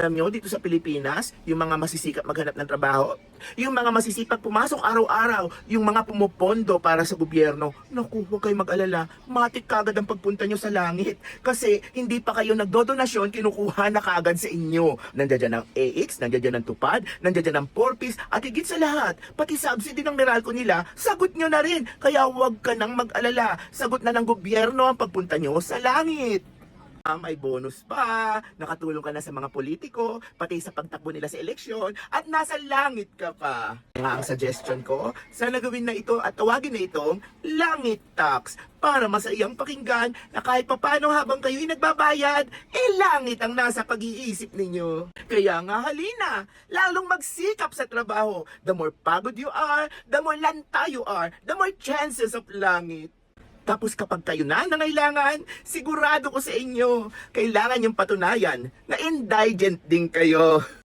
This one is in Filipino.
Alam nyo, dito sa Pilipinas, yung mga masisikap maghanap ng trabaho, yung mga masisipag pumasok araw-araw, yung mga pumupondo para sa gobyerno, naku, huwag kayo mag-alala, matik kagad ang pagpunta nyo sa langit. Kasi hindi pa kayo nagdodonasyon, kinukuha na kagad sa inyo. Nandiyan dyan ang AX, nandiyan dyan ang Tupad, nandiyan dyan ang 4-piece, at higit sa lahat, pati subsidy ng Meralco nila, sagot nyo na rin. Kaya huwag ka nang mag-alala, sagot na ng gobyerno ang pagpunta nyo sa langit. May bonus pa, nakatulong ka na sa mga politiko, pati sa pagtakbo nila sa eleksyon, at nasa langit ka pa. Kaya ang suggestion ko, sana gawin na ito at tawagin na itong Langit Tax para masayang pakinggan na kahit papano habang kayo'y nagbabayad, langit ang nasa pag-iisip ninyo. Kaya nga halina, lalong magsikap sa trabaho. The more pagod you are, the more lanta you are, the more chances of langit. Tapos kapag kayo na nangailangan, sigurado ko sa inyo, kailangan yung patunayan na indigent din kayo.